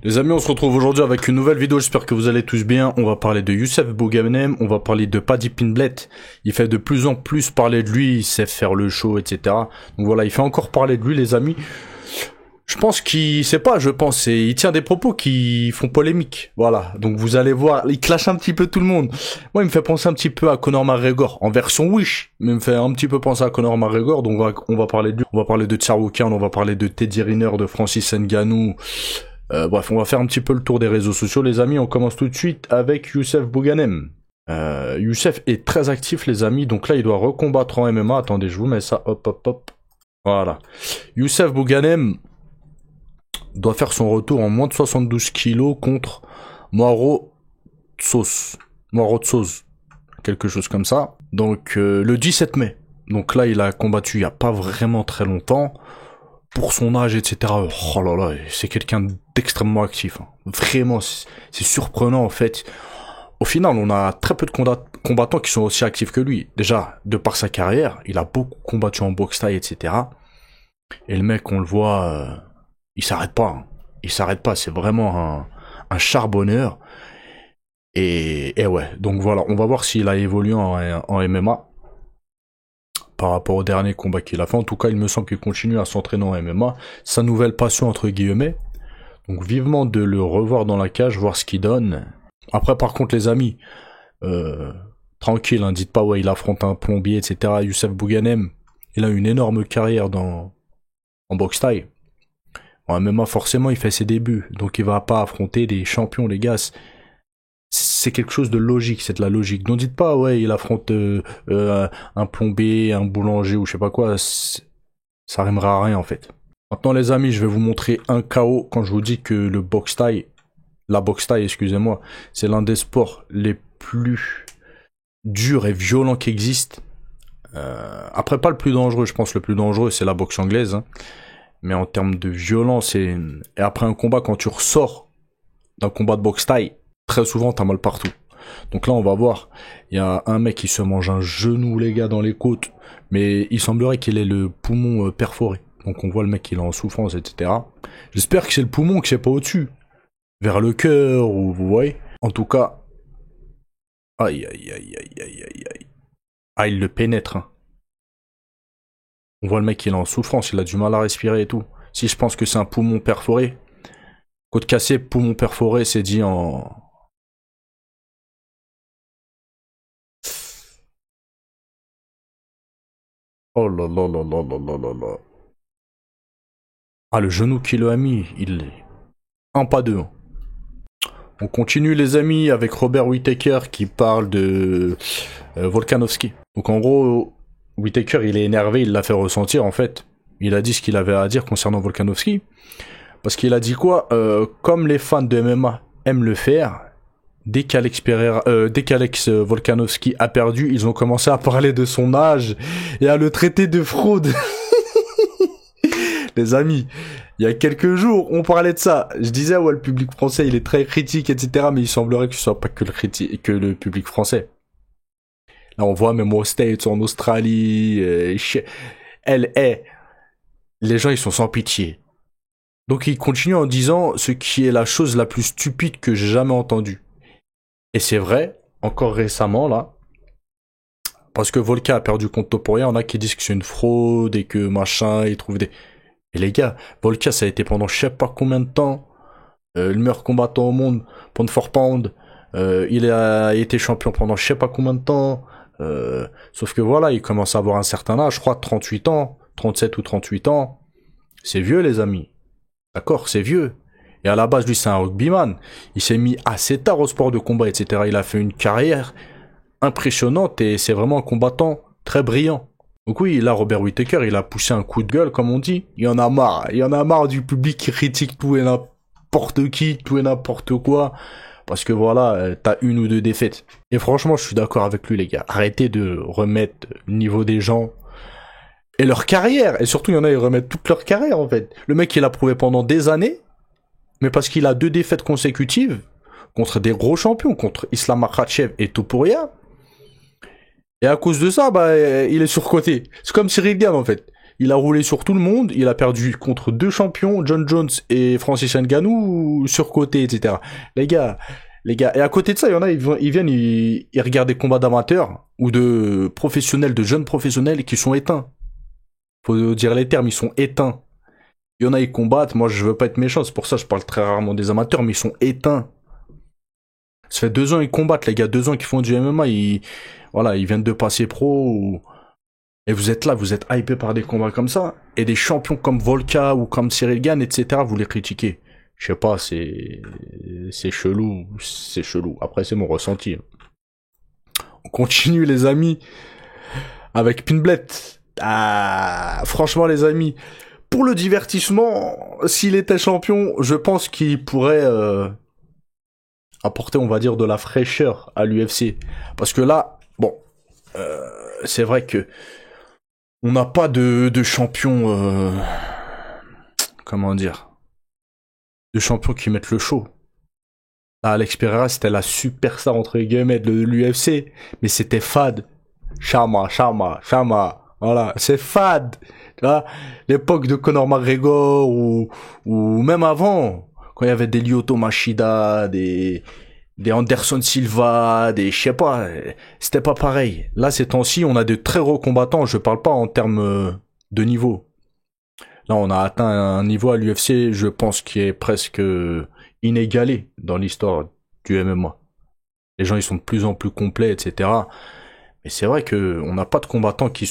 Les amis, on se retrouve aujourd'hui avec une nouvelle vidéo, j'espère que vous allez tous bien. On va parler de Youssef Bouganem, on va parler de Paddy Pimblett. Il fait de plus en plus parler de lui, il sait faire le show, etc. Donc voilà, il fait encore parler de lui, les amis. Je pense qu'il, c'est pas, je pense, il tient des propos qui font polémique. Voilà, donc vous allez voir, il clash un petit peu tout le monde. Moi, il me fait penser un petit peu à Conor McGregor, en version Wish. Mais il me fait un petit peu penser à Conor McGregor, donc on va parler de lui. On va parler de Tsarukyan, on va parler de Teddy Riner, de Francis Ngannou. Bref, on va faire un petit peu le tour des réseaux sociaux, les amis. On commence tout de suite avec Youssef Bouganem. Youssef est très actif, les amis. Donc là, il doit recombattre en MMA. Attendez, je vous mets ça. Hop, hop, hop. Voilà. Youssef Bouganem doit faire son retour en moins de 72 kilos contre Mauro Tsos. Quelque chose comme ça. Donc, le 17 mai. Donc là, il a combattu il n'y a pas vraiment très longtemps. Pour son âge, etc. Oh là là, c'est quelqu'un d'extrêmement actif. Hein. Vraiment, c'est surprenant en fait. Au final, on a très peu de combattants qui sont aussi actifs que lui. Déjà, de par sa carrière, il a beaucoup combattu en boxe taille, etc. Et le mec, on le voit, il s'arrête pas. Hein. Il s'arrête pas, c'est vraiment un charbonneur. Et ouais, donc voilà, on va voir s'il a évolué en MMA. Par rapport au dernier combat qu'il a fait. En tout cas, il me semble qu'il continue à s'entraîner en MMA. Sa nouvelle passion, entre guillemets. Donc, vivement de le revoir dans la cage, voir ce qu'il donne. Après, par contre, les amis, tranquille, hein, dites pas, ouais, il affronte un plombier, etc. Youssef Bouganem, il a une énorme carrière en boxe thaï. En MMA, forcément, il fait ses débuts. Donc, il va pas affronter des champions, les gars. C'est quelque chose de logique, c'est de la logique. Donc dites pas, ouais, il affronte un plombier, un boulanger ou je sais pas quoi, ça rimera à rien en fait. Maintenant les amis, je vais vous montrer un KO quand je vous dis que la boxe thaï, excusez-moi, c'est l'un des sports les plus durs et violents qui existent. Après, pas le plus dangereux, je pense le plus dangereux c'est la boxe anglaise. Hein. Mais en termes de violence, et après un combat, quand tu ressors d'un combat de boxe thaï, très souvent, t'as mal partout. Donc là, on va voir. Il y a un mec qui se mange un genou, les gars, dans les côtes. Mais il semblerait qu'il ait le poumon perforé. Donc on voit le mec qui est en souffrance, etc. J'espère que c'est le poumon, que c'est pas au-dessus. Vers le cœur, ou vous voyez. En tout cas... Aïe, aïe, aïe, aïe, aïe, aïe, aïe. Ah, il le pénètre. Hein. On voit le mec qui est en souffrance, il a du mal à respirer et tout. Si je pense que c'est un poumon perforé... Côte cassée, poumon perforé, c'est dit en... Oh là là là là là là là là. Ah, le genou qu'il a mis, il est un pas deux. Hein. On continue les amis avec Robert Whittaker qui parle de Volkanovski. Donc en gros, Whittaker il est énervé, il l'a fait ressentir en fait. Il a dit ce qu'il avait à dire concernant Volkanovski. Parce qu'il a dit quoi comme les fans de MMA aiment le faire, dès qu'Alex Volkanovski a perdu, ils ont commencé à parler de son âge et à le traiter de fraude. Les amis, il y a quelques jours, on parlait de ça. Je disais, ouais, le public français, il est très critique, etc. Mais il semblerait que ce soit pas que le public français. Là, on voit même aux States, en Australie, les gens, ils sont sans pitié. Donc, il continue en disant ce qui est la chose la plus stupide que j'ai jamais entendue. Et c'est vrai, encore récemment, là, parce que Volka a perdu contre Topuria, il y en a qui disent que c'est une fraude et que machin, ils trouvent des... Et les gars, Volka, ça a été pendant je sais pas combien de temps, le meilleur combattant au monde, pound for pound, il a été champion pendant je sais pas combien de temps, sauf que voilà, il commence à avoir un certain âge, je crois 38 ans, 37 ou 38 ans, c'est vieux les amis, d'accord, c'est vieux. Et à la base, lui, c'est un rugbyman. Il s'est mis assez tard au sport de combat, etc. Il a fait une carrière impressionnante et c'est vraiment un combattant très brillant. Donc oui, là, Robert Whittaker, il a poussé un coup de gueule, comme on dit. Il y en a marre. Il y en a marre du public qui critique tout et n'importe qui, tout et n'importe quoi. Parce que voilà, t'as une ou deux défaites. Et franchement, je suis d'accord avec lui, les gars. Arrêtez de remettre le niveau des gens et leur carrière. Et surtout, il y en a, ils remettent toute leur carrière, en fait. Le mec, il a prouvé pendant des années. Mais parce qu'il a 2 défaites consécutives contre des gros champions, contre Islam Makhachev et Topuria. Et à cause de ça, bah, il est surcoté. C'est comme Cyril Gane, en fait. il a roulé sur tout le monde, il a perdu contre 2 champions, John Jones et Francis Ngannou, surcoté, etc. Les gars, et à côté de ça, il y en a, ils viennent, ils regardent des combats d'amateurs ou de professionnels, de jeunes professionnels qui sont éteints. Faut dire les termes, ils sont éteints. Il y en a, ils combattent, moi je veux pas être méchant, c'est pour ça que je parle très rarement des amateurs, mais ils sont éteints. Ça fait 2 ans ils combattent, les gars, 2 ans qu'ils font du MMA, ils viennent de passer pro, et vous êtes là, vous êtes hypé par des combats comme ça, et des champions comme Volka ou comme Cyril Gane, etc., vous les critiquez. Je sais pas, c'est chelou, c'est chelou. Après, c'est mon ressenti. On continue, les amis, avec Pinblet. Ah, franchement, les amis, pour le divertissement, s'il était champion, je pense qu'il pourrait apporter, on va dire, de la fraîcheur à l'UFC. Parce que là, bon, c'est vrai que on n'a pas de champion, comment dire, de champions qui mettent le show. Là, Alex Pereira, c'était la superstar entre guillemets de l'UFC, mais c'était fade. Chama. Voilà, c'est fade. Tu vois, l'époque de Conor McGregor ou même avant, quand il y avait des Lyoto Machida, des Anderson Silva, je sais pas, c'était pas pareil. Là, ces temps-ci, on a de très gros combattants, je parle pas en termes de niveau. Là, on a atteint un niveau à l'UFC, je pense, qui est presque inégalé dans l'histoire du MMA. Les gens, ils sont de plus en plus complets, etc. Mais c'est vrai que on n'a pas de combattants qui,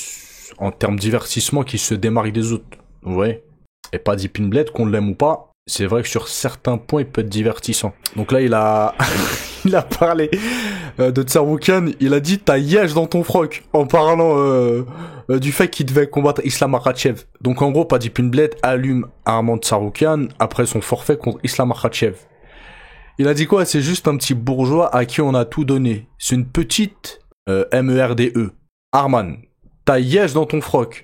en termes de divertissement, qui se démarquent des autres. Vous voyez? Et Paddy Pimblett, qu'on l'aime ou pas, c'est vrai que sur certains points, il peut être divertissant. Donc là, il a parlé de Tsarukyan, il a dit t'as Yesh dans ton froc, en parlant du fait qu'il devait combattre Islam Makhachev. Donc en gros, Paddy Pimblett allume Arman Tsarukyan après son forfait contre Islam Makhachev. Il a dit quoi? C'est juste un petit bourgeois à qui on a tout donné. C'est une petite MERDE. Arman, t'as Yesh dans ton froc.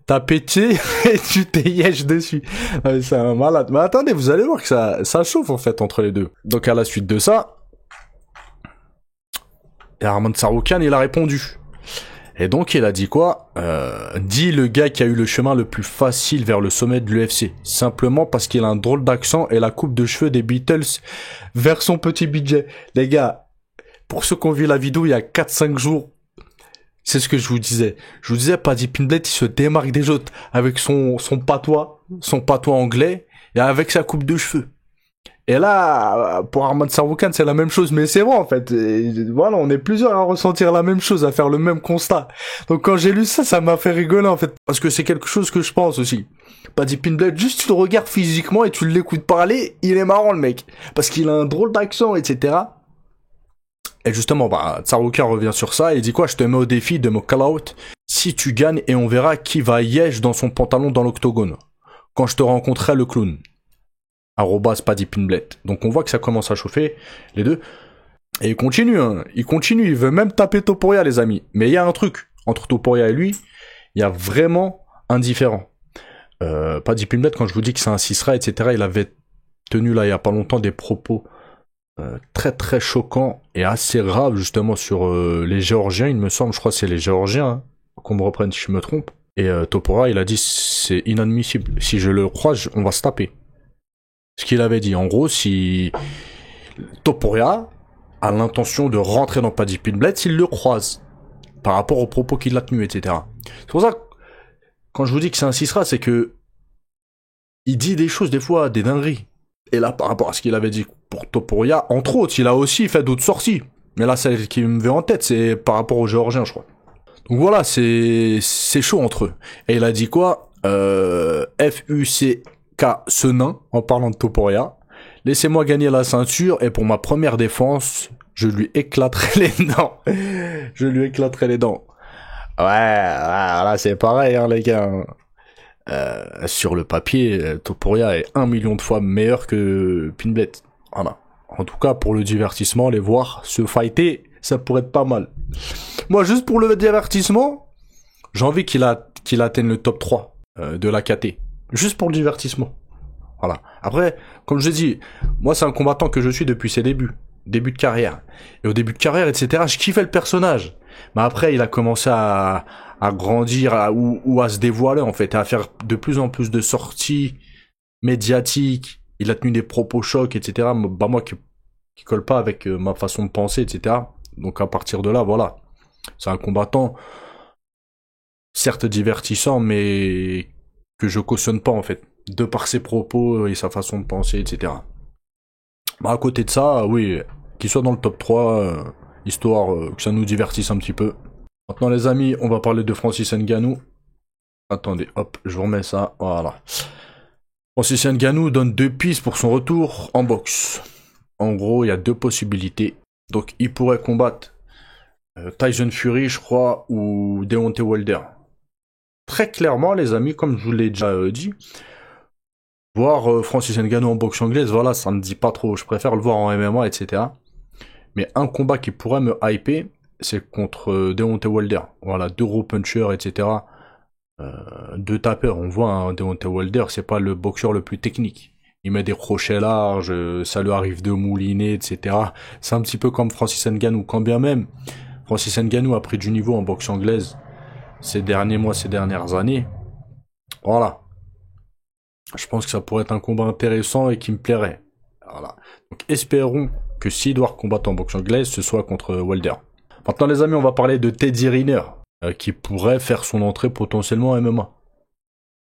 T'as pété et tu t'es Yesh dessus. C'est un malade. Mais attendez, vous allez voir que ça chauffe en fait entre les deux. Donc à la suite de ça, et Arman Tsarukyan, il a répondu. Et donc il a dit quoi? Dit le gars qui a eu le chemin le plus facile vers le sommet de l'UFC. Simplement parce qu'il a un drôle d'accent et la coupe de cheveux des Beatles vers son petit budget. Les gars, pour ceux qui ont vu la vidéo il y a 4-5 jours, c'est ce que je vous disais. Je vous disais, Paddy Pimblett, il se démarque des autres avec son patois anglais et avec sa coupe de cheveux. Et là, pour Arman Tsarukyan, c'est la même chose, mais c'est vrai en fait. Et voilà, on est plusieurs à ressentir la même chose, à faire le même constat. Donc quand j'ai lu ça, ça m'a fait rigoler en fait, parce que c'est quelque chose que je pense aussi. Paddy Pimblett, juste tu le regardes physiquement et tu l'écoutes parler, il est marrant le mec, parce qu'il a un drôle d'accent, etc. Et justement, Tsarukyan revient sur ça et dit quoi? Je te mets au défi de me call out si tu gagnes et on verra qui va Yesh dans son pantalon dans l'octogone. Quand je te rencontrerai le clown. @Paddy Pimblett. Donc on voit que ça commence à chauffer, les deux. Et il continue, il veut même taper Topuria, les amis. Mais il y a un truc, entre Topuria et lui, il y a vraiment un différent. Paddy Pimblett, quand je vous dis que c'est un Sisra, etc., il avait tenu là, il y a pas longtemps, des propos très très choquants et assez graves, justement, sur les Géorgiens, il me semble, je crois que c'est les Géorgiens, hein, qu'on me reprenne si je me trompe. Et Topuria, il a dit, c'est inadmissible. Si je le croise, on va se taper. Ce qu'il avait dit, en gros, si Topuria a l'intention de rentrer dans Paddy Pimblett, s'il le croise, par rapport aux propos qu'il a tenus, etc. C'est pour ça que, quand je vous dis que c'est un Sisra, c'est que il dit des choses, des fois, des dingueries. Et là, par rapport à ce qu'il avait dit pour Topuria, entre autres, il a aussi fait d'autres sorties. Mais là, celle qui me vient en tête, c'est par rapport aux Géorgiens, je crois. Donc voilà, c'est chaud entre eux. Et il a dit quoi? FUC ce nain, en parlant de Topuria, laissez-moi gagner la ceinture et pour ma première défense, je lui éclaterai les dents. Ouais, là c'est pareil, hein, les gars. Sur le papier, Topuria est 1 million de fois meilleur que Pimblett. Voilà. En tout cas, pour le divertissement, les voir se fighter, ça pourrait être pas mal. Moi, juste pour le divertissement, j'ai envie qu'il atteigne le top 3 de la KT. Juste pour le divertissement. Voilà. Après, comme je l'ai dit, moi c'est un combattant que je suis depuis ses débuts. début de carrière. Et au début de carrière, etc., je kiffais le personnage. Mais après, il a commencé à grandir ou à se dévoiler, en fait, à faire de plus en plus de sorties médiatiques. Il a tenu des propos chocs, etc. Bah, moi, qui colle pas avec ma façon de penser, etc. Donc, à partir de là, voilà. C'est un combattant, certes divertissant, mais que je cautionne pas, en fait. De par ses propos et sa façon de penser, etc. Bah, à côté de ça, oui, qu'il soit dans le top 3, histoire que ça nous divertisse un petit peu. Maintenant, les amis, on va parler de Francis Ngannou. Attendez, hop, je vous remets ça, voilà. Francis Ngannou donne 2 pistes pour son retour en boxe. En gros, il y a 2 possibilités. Donc, il pourrait combattre Tyson Fury, je crois, ou Deontay Wilder. Très clairement, les amis, comme je vous l'ai déjà dit, voir Francis Ngannou en boxe anglaise, voilà, ça me dit pas trop. Je préfère le voir en MMA, etc. Mais un combat qui pourrait me hyper, c'est contre Deontay Wilder. Voilà, 2 gros punchers, etc. 2 tapeurs. On voit, hein, Deontay Wilder, c'est pas le boxeur le plus technique. Il met des crochets larges, ça lui arrive de mouliner, etc. C'est un petit peu comme Francis Ngannou. Quand bien même, Francis Ngannou a pris du niveau en boxe anglaise ces derniers mois, ces dernières années. Voilà. Je pense que ça pourrait être un combat intéressant et qui me plairait. Voilà. Donc espérons que s'il doit combattre en boxe anglaise, ce soit contre Wilder. Maintenant les amis, on va parler de Teddy Riner, qui pourrait faire son entrée potentiellement en MMA.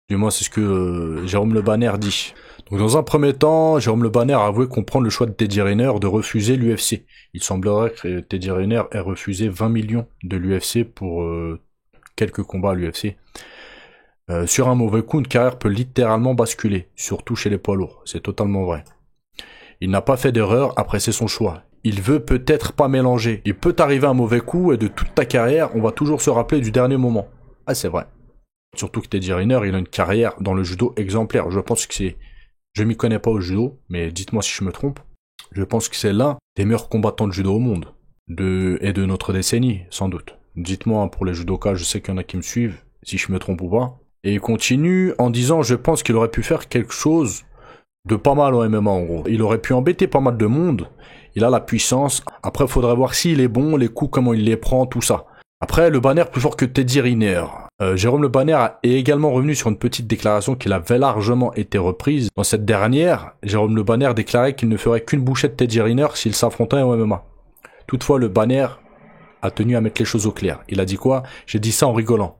Du moins c'est ce que Jérôme Le Banner dit. Donc dans un premier temps, Jérôme Le Banner a avoué comprendre le choix de Teddy Riner de refuser l'UFC. Il semblerait que Teddy Riner ait refusé 20 millions de l'UFC pour quelques combats à l'UFC. Sur un mauvais coup, une carrière peut littéralement basculer, surtout chez les poids lourds. C'est totalement vrai. Il n'a pas fait d'erreur, après c'est son choix. Il veut peut-être pas mélanger. Il peut arriver un mauvais coup et de toute ta carrière, on va toujours se rappeler du dernier moment. Ah, c'est vrai. Surtout que Teddy Riner, il a une carrière dans le judo exemplaire. Je pense que c'est... Je m'y connais pas au judo, mais dites-moi si je me trompe. Je pense que c'est l'un des meilleurs combattants de judo au monde. Et de notre décennie, sans doute. Dites-moi, hein, pour les judokas, je sais qu'il y en a qui me suivent, si je me trompe ou pas. Et il continue en disant, je pense qu'il aurait pu faire quelque chose de pas mal en MMA en gros. Il aurait pu embêter pas mal de monde. Il a la puissance. Après, il faudrait voir s'il est bon, les coups, comment il les prend, tout ça. Après, le Banner plus fort que Teddy Riner. Jérôme Le Banner est également revenu sur une petite déclaration qui avait largement été reprise. Dans cette dernière, Jérôme Le Banner déclarait qu'il ne ferait qu'une bouchée de Teddy Riner s'il s'affrontait en MMA. Toutefois, le Banner a tenu à mettre les choses au clair. Il a dit quoi? J'ai dit ça en rigolant.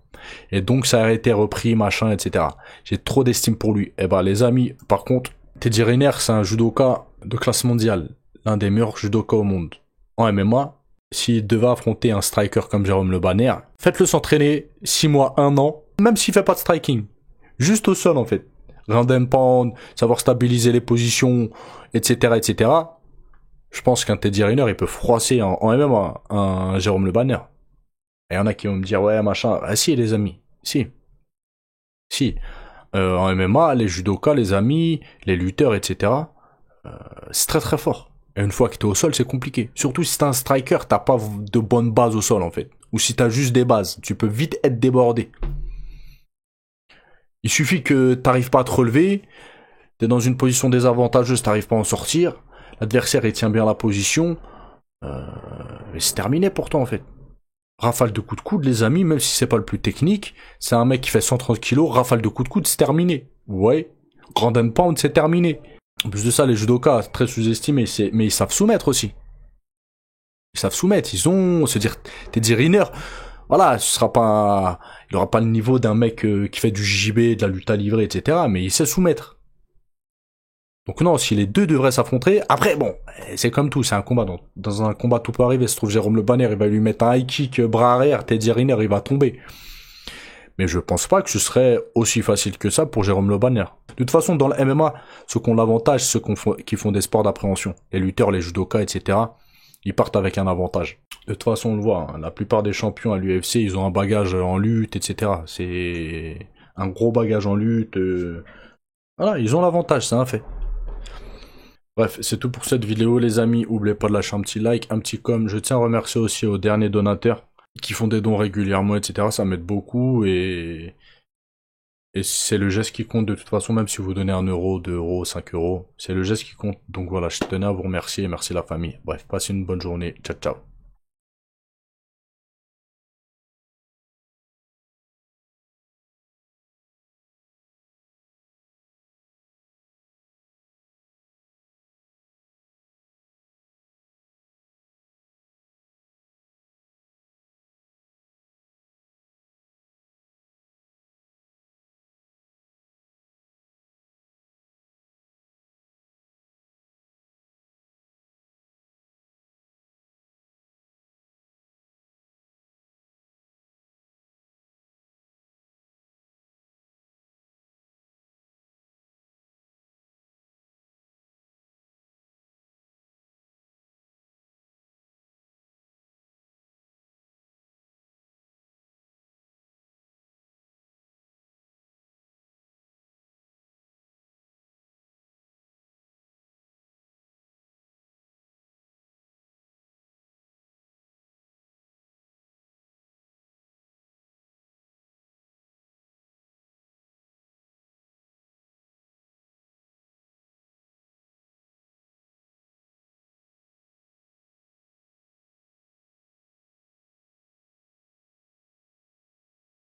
Et donc ça a été repris, machin, etc. J'ai trop d'estime pour lui. Eh ben les amis, par contre, Teddy Riner, c'est un judoka de classe mondiale. L'un des meilleurs judokas au monde. En MMA, s'il devait affronter un striker comme Jérôme Le Banner, faites-le s'entraîner 6 mois, 1 an, même s'il fait pas de striking. Juste au sol en fait. Round and pound, savoir stabiliser les positions, etc., etc. Je pense qu'un Teddy Riner, il peut froisser en MMA un Jérôme Le Banner. Et il y en a qui vont me dire, ouais, machin. Ah si, les amis. Si. Si. En MMA, les judokas, les amis, les lutteurs, etc. C'est très très fort. Et une fois que t'es au sol, c'est compliqué. Surtout si t'es un striker, t'as pas de bonnes bases au sol, en fait. Ou si t'as juste des bases. Tu peux vite être débordé. Il suffit que t'arrives pas à te relever. T'es dans une position désavantageuse, t'arrives pas à en sortir. L'adversaire, il tient bien la position. Mais c'est terminé pour toi, en fait. Rafale de coups de coude, les amis, même si c'est pas le plus technique, c'est un mec qui fait 130 kilos, rafale de coups de coude, c'est terminé. Ouais. Grand and pound, c'est terminé. En plus de ça, les judokas, très sous-estimés, mais ils savent soumettre aussi. Ils savent soumettre, ils ont, se dire, Teddy Riner, voilà, il aura pas le niveau d'un mec qui fait du JB, de la lutte à livrer, etc., mais il sait soumettre. Donc non, si les deux devraient s'affronter, après bon, c'est comme tout, c'est un combat. Dans un combat tout peut arriver, se trouve Jérôme Le Banner, il va lui mettre un high kick, bras arrière, Teddy Riner, il va tomber. Mais je pense pas que ce serait aussi facile que ça pour Jérôme Le Banner. De toute façon, dans le MMA, ceux qui ont l'avantage, ceux qui font des sports d'appréhension. Les lutteurs, les judokas, etc., ils partent avec un avantage. De toute façon, on le voit, hein, la plupart des champions à l'UFC, ils ont un bagage en lutte, etc. C'est un gros bagage en lutte. Voilà, ils ont l'avantage, c'est un fait. Bref, c'est tout pour cette vidéo les amis, n'oubliez pas de lâcher un petit like, un petit com, je tiens à remercier aussi aux derniers donateurs qui font des dons régulièrement, etc. Ça m'aide beaucoup et Et c'est le geste qui compte de toute façon, même si vous donnez 1 euro, 2 euros, 5 euros, c'est le geste qui compte. Donc voilà, je tenais à vous remercier, merci la famille. Bref, passez une bonne journée, ciao ciao.